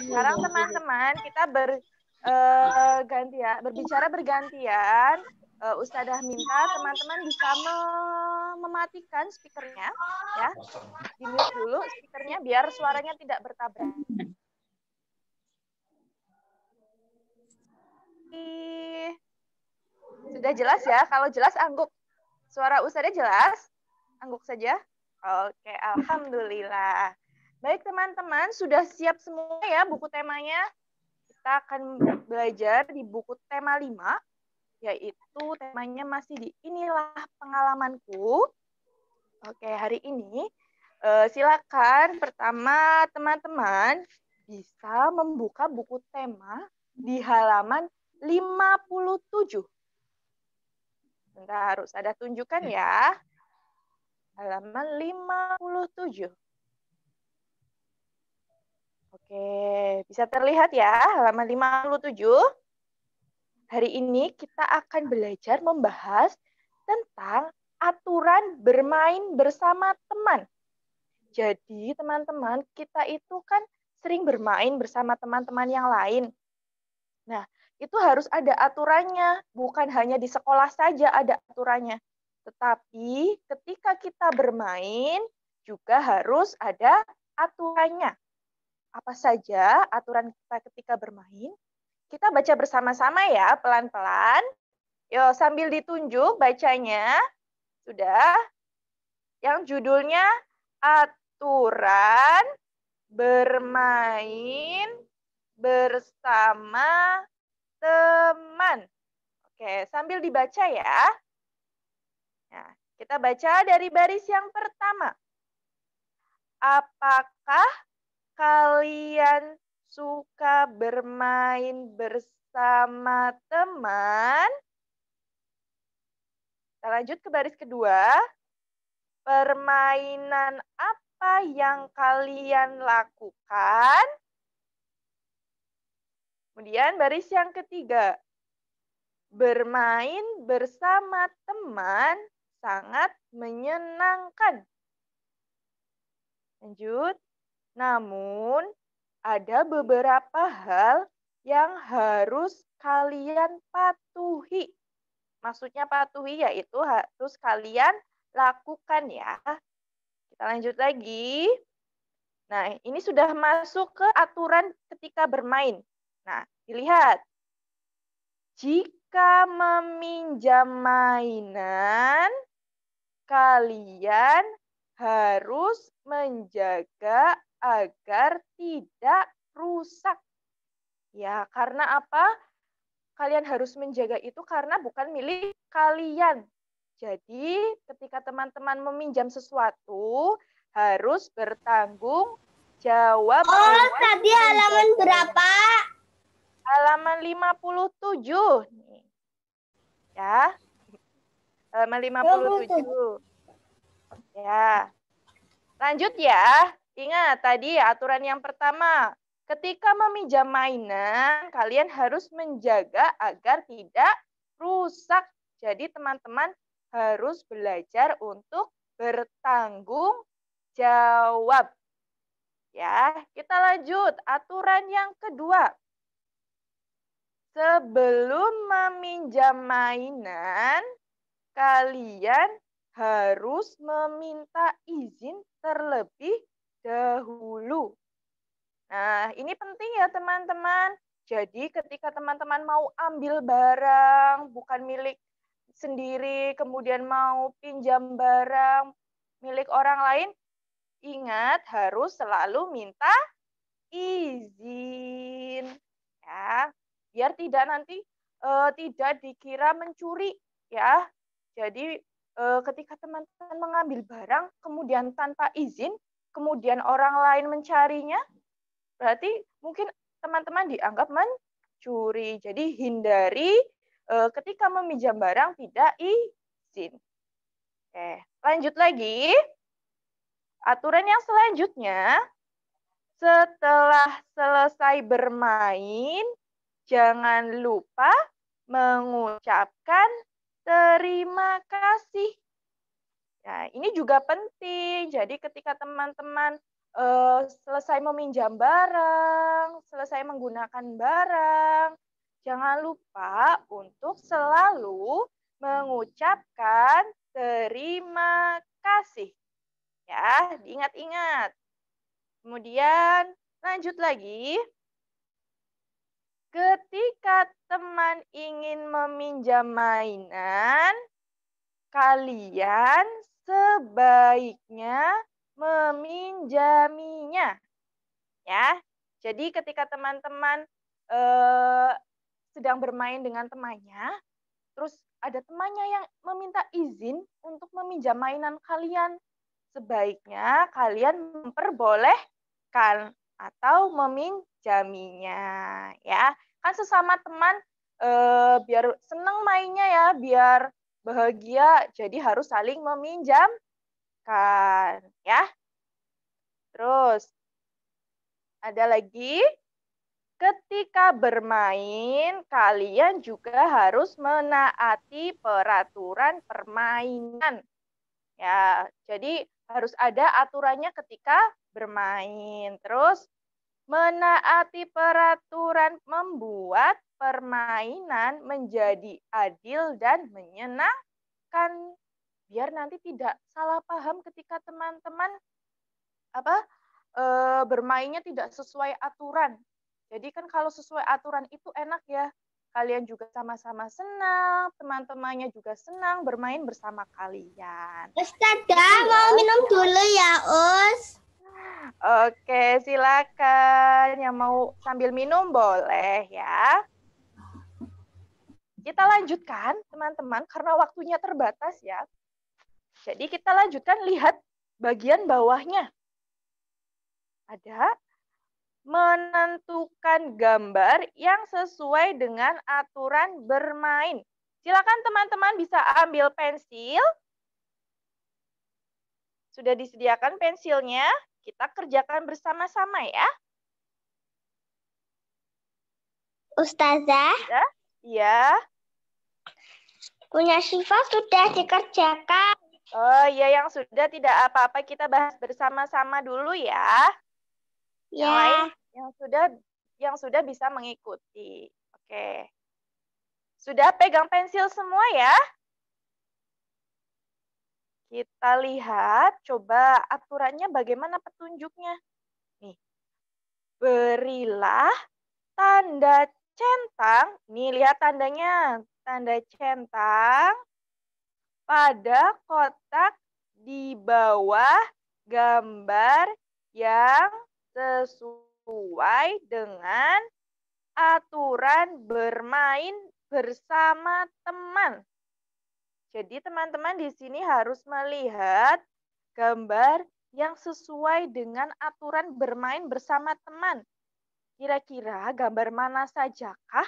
Sekarang teman-teman kita berbicara bergantian. Ustadzah minta teman-teman bisa mematikan speakernya, ya, di mute dulu speakernya biar suaranya tidak bertabrak. Sudah jelas ya? Kalau jelas angguk. Suara Ustadzah jelas? Angguk saja. Oke, alhamdulillah. Baik teman-teman, sudah siap semua ya buku temanya? Kita akan belajar di buku tema 5, yaitu temanya masih di Inilah Pengalamanku. Oke, hari ini silakan pertama teman-teman bisa membuka buku tema di halaman 57. Bentar, harus ada tunjukkan ya. Halaman 57. Oke, bisa terlihat ya halaman 57. Hari ini kita akan belajar membahas tentang aturan bermain bersama teman. Jadi teman-teman, kita itu kan sering bermain bersama teman-teman yang lain. Nah, itu harus ada aturannya, bukan hanya di sekolah saja ada aturannya. Tetapi ketika kita bermain juga harus ada aturannya. Apa saja aturan kita ketika bermain? Kita baca bersama-sama ya, pelan-pelan. Yo, sambil ditunjuk bacanya. Sudah? Yang judulnya Aturan Bermain Bersama Teman. Oke, sambil dibaca ya. Nah, kita baca dari baris yang pertama. Apakah kalian suka bermain bersama teman? Kita lanjut ke baris kedua. Permainan apa yang kalian lakukan? Kemudian baris yang ketiga. Bermain bersama teman sangat menyenangkan. Lanjut. Namun, ada beberapa hal yang harus kalian patuhi. Maksudnya patuhi yaitu harus kalian lakukan ya. Kita lanjut lagi. Nah, ini sudah masuk ke aturan ketika bermain. Nah, dilihat. Jika meminjam mainan, kalian harus menjaga agar tidak rusak. Ya, karena apa? Kalian harus menjaga itu karena bukan milik kalian. Jadi, ketika teman-teman meminjam sesuatu, harus bertanggung jawab. Oh, tadi halaman berapa? Halaman 57. Ya. Halaman 57. Ya. Lanjut ya. Ingat tadi aturan yang pertama. Ketika meminjam mainan, kalian harus menjaga agar tidak rusak. Jadi teman-teman harus belajar untuk bertanggung jawab. Ya, kita lanjut. Aturan yang kedua. Sebelum meminjam mainan, kalian harus meminta izin terlebih dahulu. Nah, ini penting ya teman-teman. Jadi ketika teman-teman mau ambil barang bukan milik sendiri, kemudian mau pinjam barang milik orang lain, ingat harus selalu minta izin. Ya, biar tidak nanti tidak dikira mencuri ya. Jadi ketika teman-teman mengambil barang kemudian tanpa izin, kemudian orang lain mencarinya, berarti mungkin teman-teman dianggap mencuri. Jadi hindari ketika meminjam barang tidak izin. Oke, lanjut lagi. Aturan yang selanjutnya, setelah selesai bermain, jangan lupa mengucapkan terima kasih. Nah, ini juga penting. Jadi ketika teman-teman selesai meminjam barang, selesai menggunakan barang, jangan lupa untuk selalu mengucapkan terima kasih. Ya, diingat-ingat. Kemudian lanjut lagi. Ketika teman ingin meminjam mainan, kalian sebaiknya meminjaminya. Ya, jadi ketika teman-teman sedang bermain dengan temannya, terus ada temannya yang meminta izin untuk meminjam mainan kalian, sebaiknya kalian memperbolehkan atau meminjaminya, ya. Kan sesama teman biar senang mainnya ya, biar bahagia, jadi harus saling meminjamkan, ya. Terus ada lagi, ketika bermain kalian juga harus menaati peraturan permainan. Ya, jadi harus ada aturannya ketika bermain. Terus menaati peraturan membuat permainan menjadi adil dan menyenangkan. Biar nanti tidak salah paham ketika teman-teman bermainnya tidak sesuai aturan. Jadi kan kalau sesuai aturan itu enak ya. Kalian juga sama-sama senang, teman-temannya juga senang bermain bersama kalian. Ustazah, mau minum dulu ya, Us. Oke, silakan. Yang mau sambil minum boleh ya. Kita lanjutkan, teman-teman, karena waktunya terbatas ya. Jadi kita lanjutkan, lihat bagian bawahnya. Ada menentukan gambar yang sesuai dengan aturan bermain. Silakan teman-teman bisa ambil pensil. Sudah disediakan pensilnya. Kita kerjakan bersama-sama ya. Ustazah? Iya. Punya Syifa sudah dikerjakan. Oh iya, yang sudah tidak apa-apa, kita bahas bersama-sama dulu ya. Ya. Yang lain yang sudah bisa mengikuti. Oke. Sudah pegang pensil semua ya? Kita lihat, coba aturannya bagaimana petunjuknya. Nih. Berilah tanda centang. Nih, lihat tandanya. Tanda centang pada kotak di bawah gambar yang sesuai dengan aturan bermain bersama teman. Jadi teman-teman di sini harus melihat gambar yang sesuai dengan aturan bermain bersama teman. Kira-kira gambar mana sajakah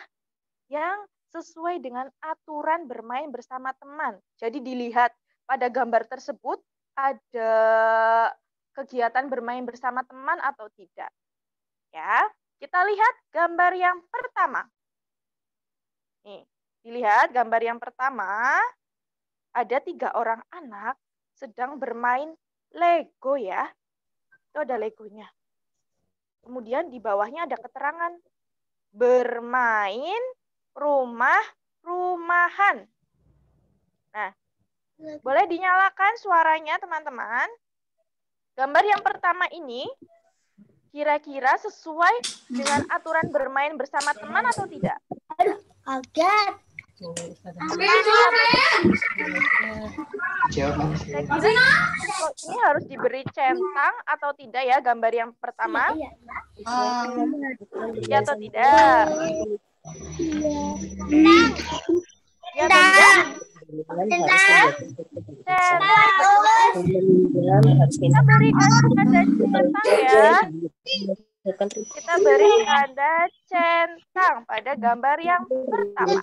yang sesuai dengan aturan bermain bersama teman? Jadi dilihat pada gambar tersebut ada kegiatan bermain bersama teman atau tidak. Ya, kita lihat gambar yang pertama. Nih, dilihat gambar yang pertama. Ada 3 orang anak sedang bermain Lego ya. Itu ada Legonya. Kemudian di bawahnya ada keterangan. Bermain rumah-rumahan. Nah, boleh dinyalakan suaranya teman-teman. Gambar yang pertama ini kira-kira sesuai dengan aturan bermain bersama teman atau tidak? Kaget. Ini harus diberi centang atau tidak ya gambar yang pertama? Ya atau tidak? Ya atau tidak? Kita berikan tanda centang ya. Kita beri tanda centang pada gambar yang pertama.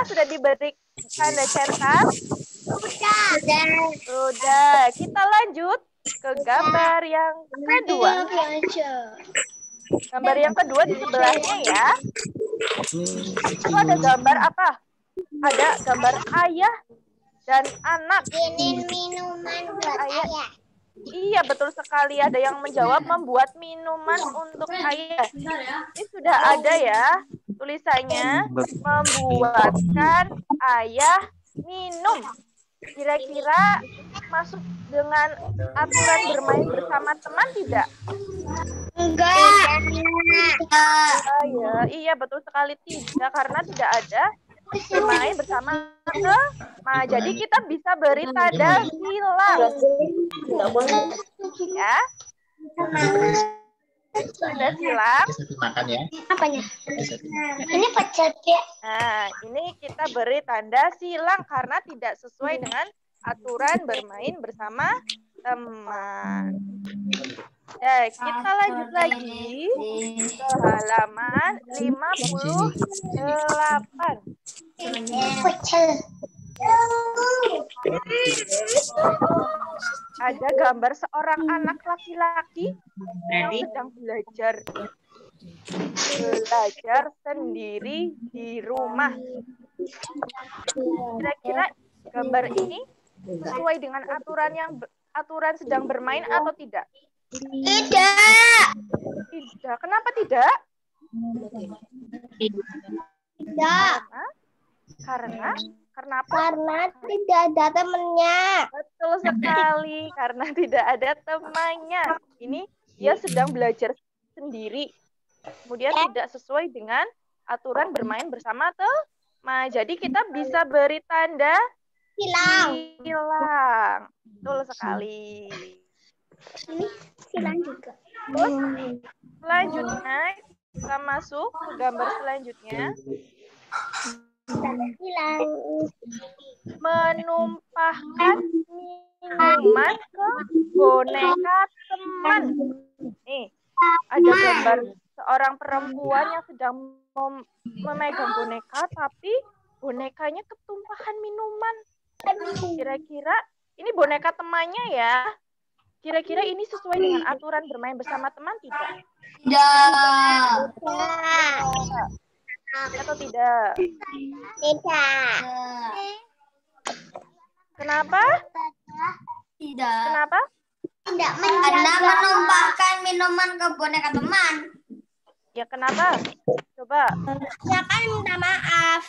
Sudah diberi tanda centang? Sudah. Kita lanjut ke gambar yang kedua. Gambar yang kedua di sebelahnya ya. Itu ada gambar apa? Ada gambar ayah dan anak. Bikinin minuman buat ayah. Iya, betul sekali. Ada yang menjawab membuat minuman untuk ayah. Ini sudah ada ya tulisannya, membuatkan ayah minum. Kira-kira masuk dengan aturan bermain bersama teman tidak? Enggak. Ya, iya betul sekali tidak, karena tidak ada bermain bersama teman. Jadi kita bisa beri tanda silang. Ya. Tanda silang. Makan ya. Apanya? Ini pecel ya. Nah, ini kita beri tanda silang karena tidak sesuai dengan aturan bermain bersama teman. Ya, kita lanjut lagi ke halaman 58. Pecel. Ada gambar seorang anak laki-laki yang sedang belajar sendiri di rumah. Kira-kira gambar ini sesuai dengan aturan sedang bermain atau tidak? Tidak. Tidak. Kenapa tidak? Tidak. Karena Karena tidak ada temannya. betul sekali, karena tidak ada temannya. Ini dia sedang belajar sendiri. Kemudian tidak sesuai dengan aturan bermain bersama teman. Jadi kita bisa beri tanda silang. Betul sekali. Ini silang juga. Terus selanjutnya kita masuk ke gambar selanjutnya. Silang. Menumpahkan minuman ke boneka teman. Nih, ada gambar seorang perempuan yang sedang memegang boneka, tapi bonekanya ketumpahan minuman. Kira-kira ini boneka temannya ya. Kira-kira ini sesuai dengan aturan bermain bersama teman tidak? Tidak. Atau tidak? Tidak. Kenapa? Tidak. Kenapa? Tidak. Karena menumpahkan minuman ke boneka teman. Ya kenapa? Coba. Siapa yang minta maaf?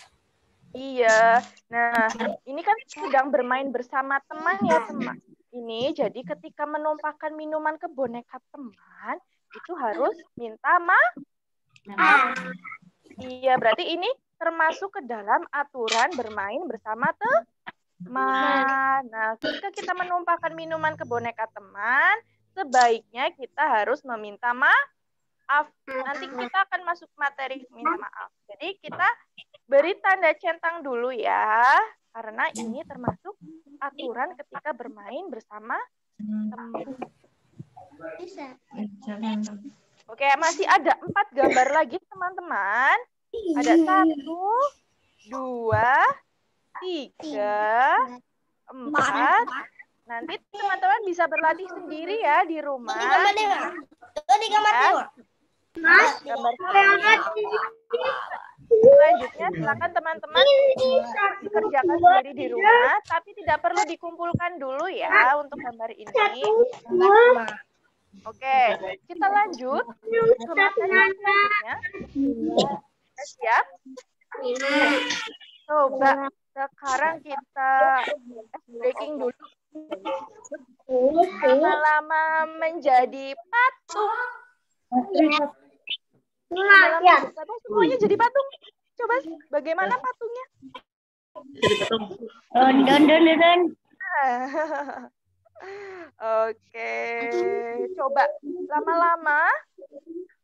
Iya. Nah, ini kan sedang bermain bersama teman ya, teman. Ini jadi ketika menumpahkan minuman ke boneka teman, itu harus minta maaf. Iya, berarti ini termasuk ke dalam aturan bermain bersama teman. Nah, ketika kita menumpahkan minuman ke boneka teman, sebaiknya kita harus meminta maaf. Nanti kita akan masuk materi minta maaf. Jadi kita beri tanda centang dulu ya, karena ini termasuk aturan ketika bermain bersama teman. Oke, masih ada 4 gambar lagi teman-teman. Ada 1, 2, 3, 4. Nanti teman-teman bisa berlatih sendiri ya di rumah. Gambar selanjutnya silakan teman-teman kerjakan sendiri di rumah, tapi tidak perlu dikumpulkan dulu ya untuk gambar ini. Oke, kita lanjut ke materi selanjutnya. Siap? Coba sekarang kita breaking dulu. Lama-lama menjadi patung. Patung semuanya jadi patung. Coba bagaimana patungnya? Don. Oke, coba lama-lama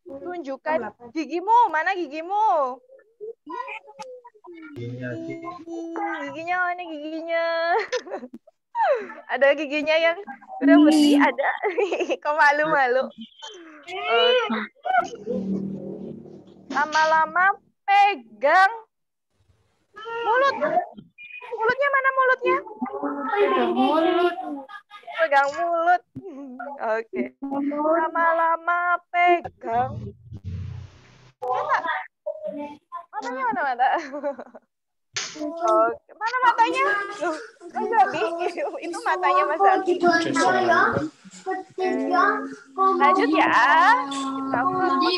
tunjukkan gigimu. Mana gigimu? Giginya mana giginya? Ada giginya yang udah bersih, ada. Kok malu-malu? Lama-lama pegang mulut. Mulutnya mana mulutnya? Pegang mulut. Oke. Lama-lama pegang. Matanya mana mata? Oke. Mana matanya? Loh, Mas Abi, itu matanya Mas Abi. Lanjut ya. Kita fokus.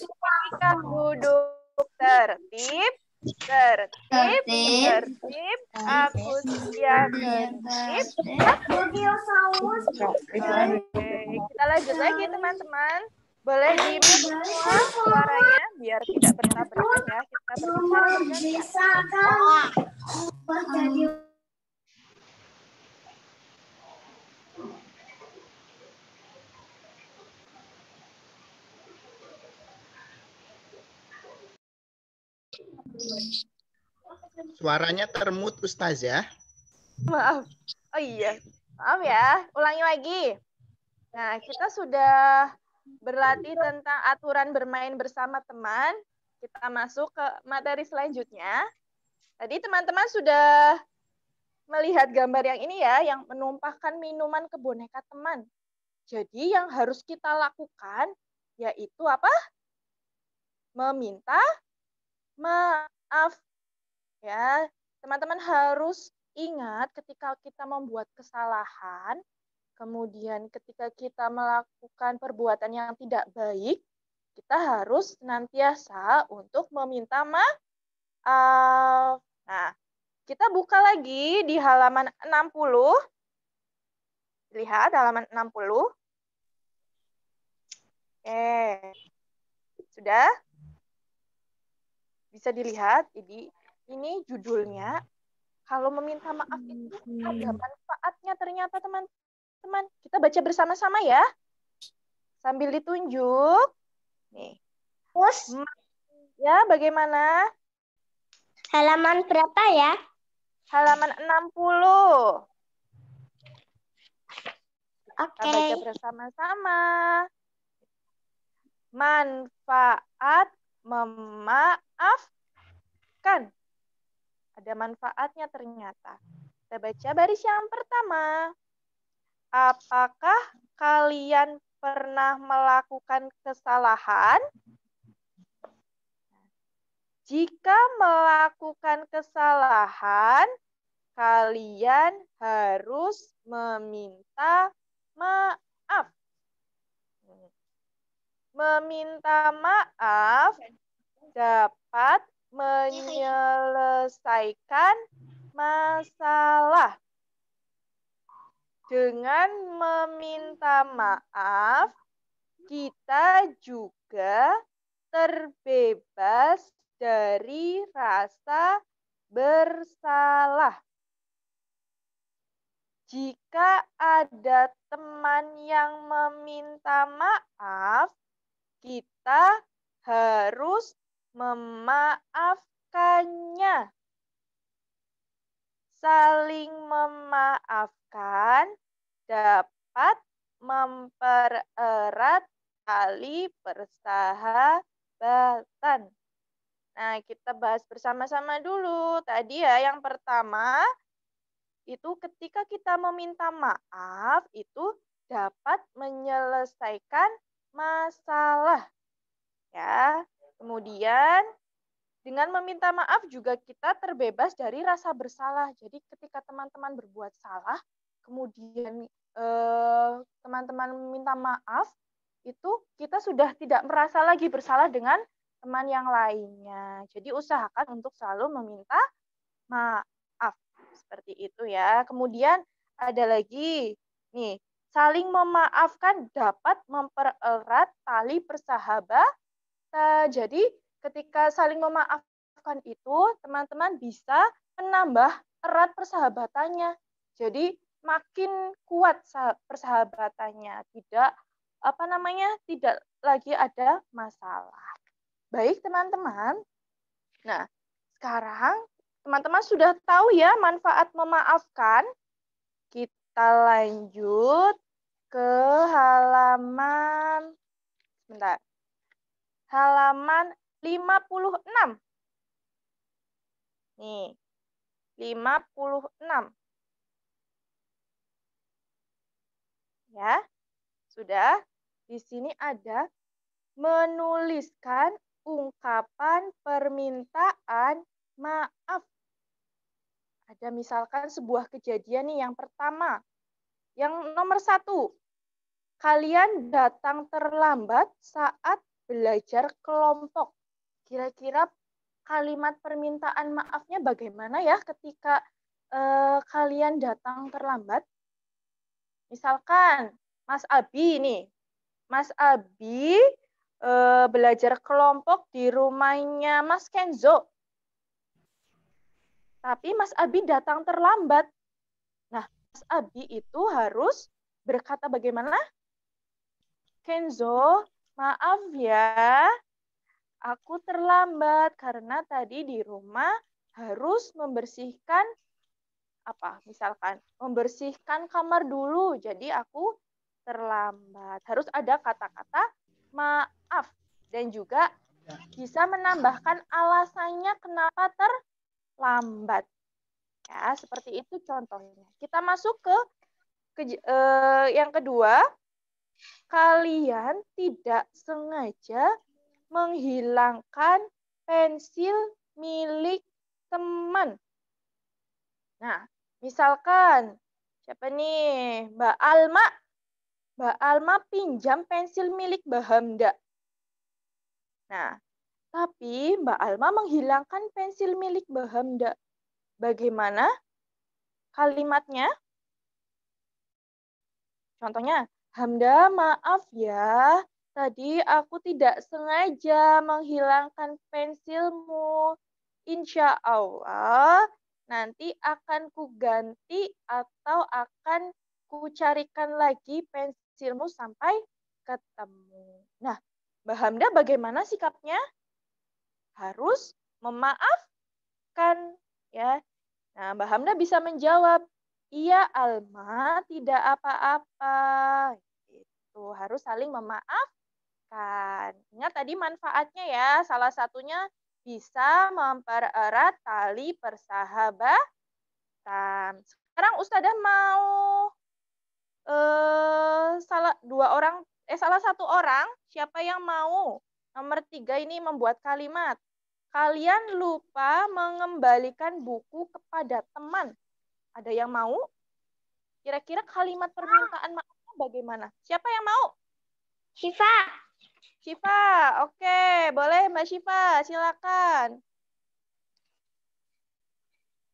Ketika duduk tertib, aku siap tertib. Oke, kita lanjut lagi teman-teman. Boleh di-mute semua suaranya biar tidak bertabrakan ya. Kita berbicara bergantian. Suaranya termut, Ustazah. Maaf. Oh iya. Maaf ya. Ulangi lagi. Nah, kita sudah berlatih tentang aturan bermain bersama teman. Kita masuk ke materi selanjutnya. Tadi teman-teman sudah melihat gambar yang ini ya, yang menumpahkan minuman ke boneka teman. Jadi yang harus kita lakukan yaitu apa? Meminta maaf. Ya, teman-teman harus ingat ketika kita membuat kesalahan, kemudian ketika kita melakukan perbuatan yang tidak baik, kita harus senantiasa untuk meminta maaf. Nah, kita buka lagi di halaman 60. Lihat halaman 60. Oke. Sudah? Bisa dilihat, ini judulnya. Kalau meminta maaf itu ada manfaatnya ternyata teman-teman. Kita baca bersama-sama ya. Sambil ditunjuk. Nih. Ya, bagaimana? Halaman berapa ya? Halaman 60. Kita baca Oke. bersama-sama. Manfaat memaafkan. Ada manfaatnya ternyata. Kita baca baris yang pertama. Apakah kalian pernah melakukan kesalahan? Jika melakukan kesalahan, kalian harus meminta maaf. Meminta maaf dapat menyelesaikan masalah. Dengan meminta maaf, kita juga terbebas dari rasa bersalah. Jika ada teman yang meminta maaf, kita harus memaafkannya. Saling memaafkan dapat mempererat tali persahabatan. Nah, kita bahas bersama-sama dulu. Tadi ya, yang pertama, itu ketika kita meminta maaf, itu dapat menyelesaikan masalah. Ya, kemudian dengan meminta maaf juga kita terbebas dari rasa bersalah. Jadi ketika teman-teman berbuat salah, kemudian teman-teman meminta maaf, itu kita sudah tidak merasa lagi bersalah dengan teman yang lainnya. Jadi usahakan untuk selalu meminta maaf. Seperti itu ya. Kemudian ada lagi, nih, saling memaafkan dapat mempererat tali persahabatan. Jadi ketika saling memaafkan itu, teman-teman bisa menambah erat persahabatannya. Jadi makin kuat persahabatannya, tidak tidak lagi ada masalah. Baik, teman-teman. Nah, sekarang teman-teman sudah tahu ya manfaat memaafkan. Kita lanjut ke halaman halaman 56. Nih, 56. Ya, sudah. Di sini ada menuliskan ungkapan permintaan maaf. Ada misalkan sebuah kejadian nih yang pertama. Yang nomor 1, kalian datang terlambat saat belajar kelompok. Kira-kira kalimat permintaan maafnya bagaimana ya ketika kalian datang terlambat? Misalkan Mas Abi nih, Mas Abi belajar kelompok di rumahnya Mas Kenzo. Tapi Mas Abi datang terlambat. Nah, Mas Abi itu harus berkata bagaimana? Kenzo, maaf ya, aku terlambat karena tadi di rumah harus membersihkan apa? Misalkan membersihkan kamar dulu, jadi aku terlambat. Harus ada kata-kata maaf dan juga bisa menambahkan alasannya kenapa terlambat. Ya, seperti itu contohnya. Kita masuk ke yang kedua. Kalian tidak sengaja menghilangkan pensil milik teman. Nah, misalkan siapa nih? Mbak Alma. Mbak Alma pinjam pensil milik Mbak Hamda. Nah, tapi Mbak Alma menghilangkan pensil milik Mbak Hamda. Bagaimana kalimatnya? Contohnya, Hamda, maaf ya, tadi aku tidak sengaja menghilangkan pensilmu. Insya Allah, nanti akan kuganti atau akan kucarikan lagi pensilmu sampai ketemu. Nah, Mbak Hamda bagaimana sikapnya? Harus memaafkan, ya. Nah, Mbak Hamda bisa menjawab, iya Alma, tidak apa-apa. Itu harus saling memaafkan. Ingat tadi manfaatnya ya, salah satunya bisa mempererat tali persahabatan. Sekarang Ustazah mau salah satu orang, siapa yang mau? Nomor 3 ini membuat kalimat. Kalian lupa mengembalikan buku kepada teman. Ada yang mau? Kira-kira kalimat permintaan maafnya bagaimana? Siapa yang mau? Syifa. Syifa, oke. Boleh Mbak Syifa, silakan.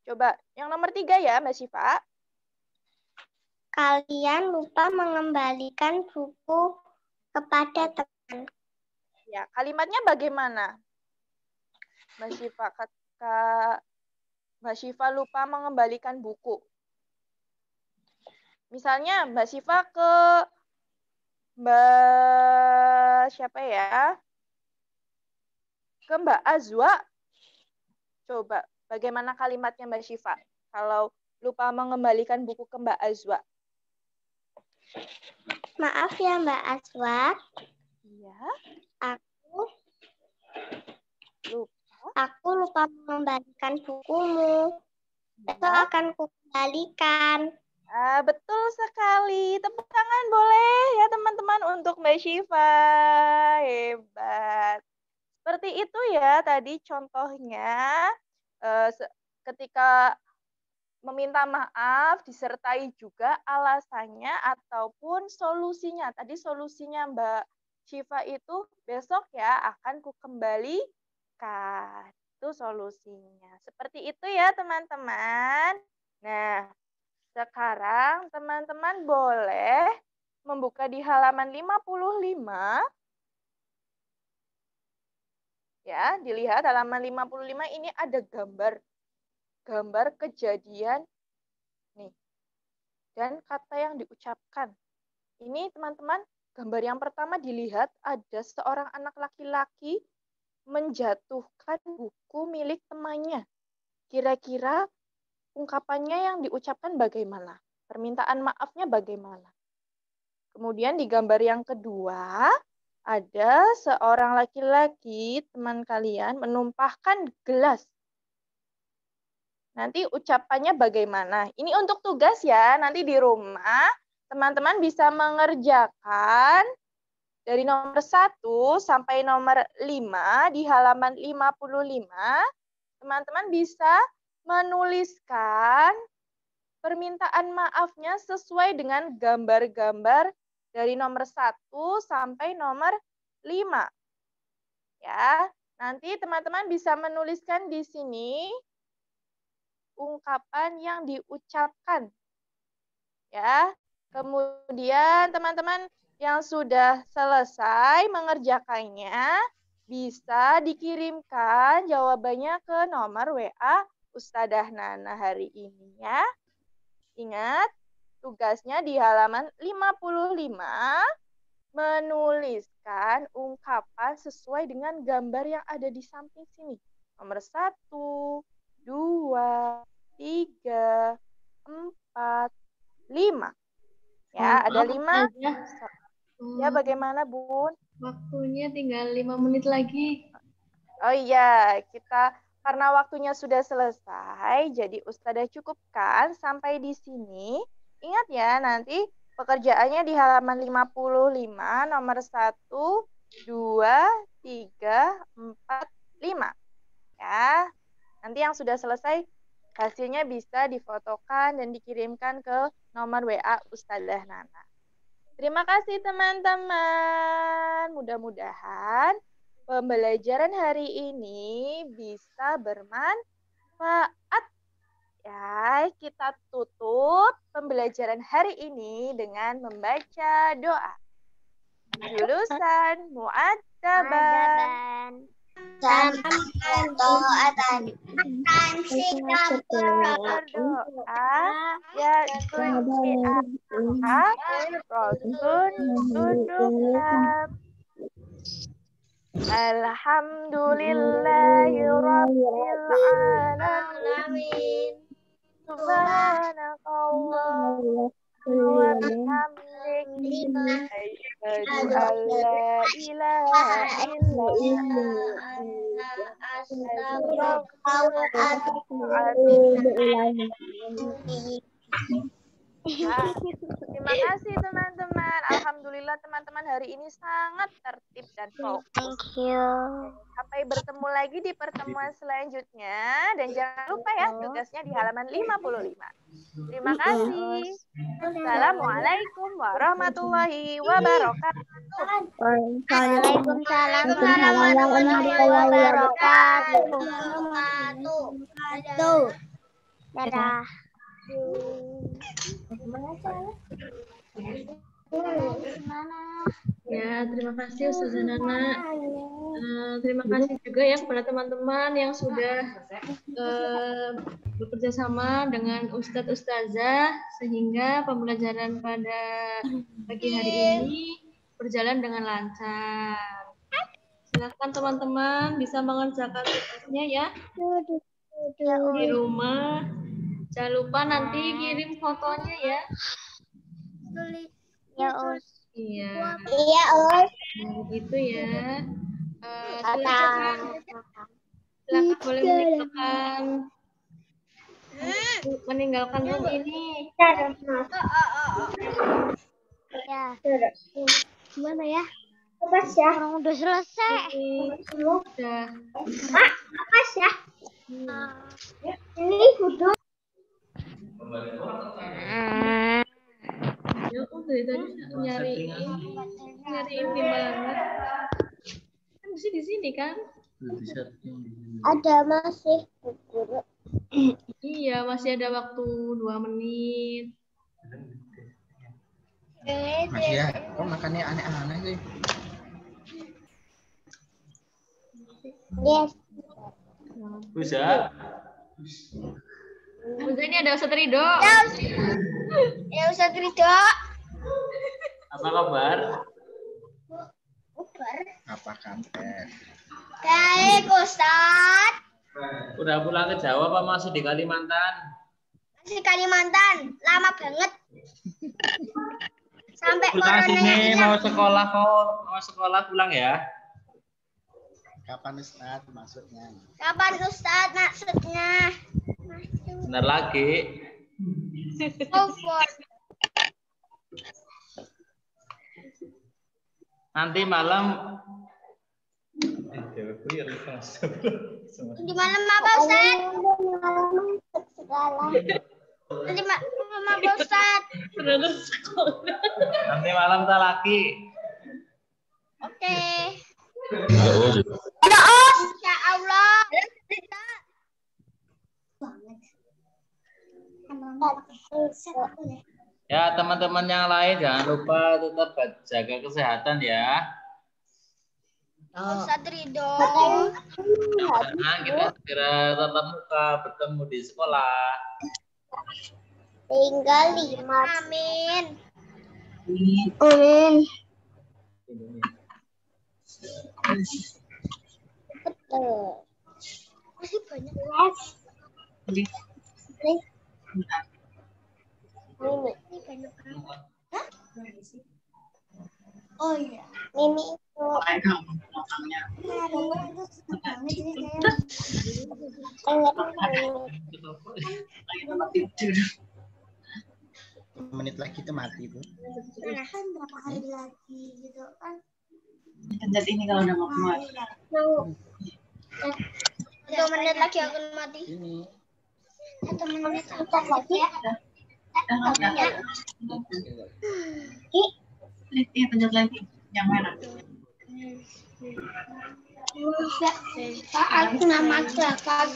Coba, yang nomor 3 ya Mbak Syifa. Kalian lupa mengembalikan buku kepada teman. Ya, kalimatnya bagaimana? Mbak Syifa, Mbak Syifa lupa mengembalikan buku. Misalnya Mbak Syifa ke Mbak siapa ya? Ke Mbak Azwa. Coba, bagaimana kalimatnya Mbak Syifa? Kalau lupa mengembalikan buku ke Mbak Azwa. Maaf ya Mbak Azwa. Iya. Aku lupa mengembalikan bukumu. Besok akan kukembalikan. Betul sekali. Tepuk tangan boleh ya teman-teman untuk Mbak Syifa. Hebat. Seperti itu ya tadi contohnya ketika meminta maaf disertai juga alasannya ataupun solusinya. Tadi solusinya Mbak Syifa itu besok ya akan kukembalikan. Itu solusinya. Seperti itu ya teman-teman. Nah, sekarang teman-teman boleh membuka di halaman 55. Ya, dilihat halaman 55 ini ada gambar kejadian nih. Dan kata yang diucapkan. Ini teman-teman, gambar yang pertama dilihat ada seorang anak laki-laki menjatuhkan buku milik temannya. Kira-kira ungkapannya yang diucapkan bagaimana? Permintaan maafnya bagaimana? Kemudian di gambar yang kedua, ada seorang laki-laki, teman kalian, menumpahkan gelas. Nanti ucapannya bagaimana? Ini untuk tugas ya, nanti di rumah teman-teman bisa mengerjakan dari nomor 1 sampai nomor 5 di halaman 55. Teman-teman bisa menuliskan permintaan maafnya sesuai dengan gambar-gambar Dari nomor 1 sampai nomor 5. Ya, nanti teman-teman bisa menuliskan di sini ungkapan yang diucapkan. Ya. Kemudian teman-teman yang sudah selesai mengerjakannya bisa dikirimkan jawabannya ke nomor WA Ustadzah Nana hari ini ya. Ingat, tugasnya di halaman 55 menuliskan ungkapan sesuai dengan gambar yang ada di samping sini. Nomor 1, 2, 3, 4, 5. Ya, ada 5. Ya, bagaimana, Bun? Waktunya tinggal 5 menit lagi. Oh iya, karena waktunya sudah selesai, jadi Ustadzah cukupkan sampai di sini. Ingat ya, nanti pekerjaannya di halaman 55, nomor 1, 2, 3, 4, 5. Ya, nanti yang sudah selesai, hasilnya bisa difotokan dan dikirimkan ke nomor WA Ustadzah Nana. Terima kasih teman-teman. Mudah-mudahan pembelajaran hari ini bisa bermanfaat. Ya, kita tutup pembelajaran hari ini dengan membaca doa. Julusan Mu'adzaban. Berdoa ya Rasul duduklah. Alhamdulillahirabbil alamin. Subhanakallah wa bihamdik asyhadu an la ilaha Terima kasih teman-teman. Alhamdulillah teman-teman hari ini sangat tertib dan fokus. Thank you. Sampai bertemu lagi di pertemuan selanjutnya. Dan jangan lupa ya tugasnya di halaman 55. Terima kasih. Assalamualaikum warahmatullahi wabarakatuh. Waalaikumsalam warahmatullahi wabarakatuh. Dadah. Ya, terima kasih Ustazah Nana. Terima kasih juga ya kepada teman-teman yang sudah bekerja sama dengan Ustadz Ustazah sehingga pembelajaran pada pagi hari ini berjalan dengan lancar. Silakan teman-teman bisa mengerjakan tugasnya ya di rumah. Jangan lupa nanti kirim fotonya ya. Ya, Us. Iya. Iya, Us. Nah, begitu ya. Silakan boleh meninggalkan room ini. Ya. Gimana ya? Lepas ya. Orang udah selesai. Sudah. Lepas ya. Ini duduk. Ya, aku dari tadi nyariin di mana? Kan mesti di sini kan? Ada masih. Iya, masih ada waktu 2 menit. Masih ya, kok makannya aneh-aneh sih? Yes. Bisa. Bunda, ini ada Ustadz Ridho. Ya, Ustadz Ridho. Apa kabar? Apa kabar? Baik, Ustadz. Udah pulang ke Jawa apa masih di Kalimantan? Masih Kalimantan. Lama banget. Sampai Pulang coronanya sini hilang. mau sekolah pulang ya? Kapan Ustaz maksudnya? Kapan Ustadz maksudnya? Bentar lagi. Nanti malam. Di malam apa, Ustadz? Nanti Mama Ustaz. Terus sekolah. Nanti malam tak lagi. Oke. Oh. Insya Allah. Ya, teman-teman yang lain jangan lupa tetap jaga kesehatan ya. Ustaz Ridho. Nah, kita segera tatap muka bertemu di sekolah. Tinggal 5. Amin. Amin. Betul. Masih banyak. Ini banyak. Hah? Oh iya. Ini itu. Menit lagi tuh mati tuh. Kan berapa hari lagi gitu kan? Pencet ini kalau udah mau keluar. 1 menit lagi akan mati. Ini 1 menit lagi ya. Iya, pencet lagi. Yang mana? Aku nama kakak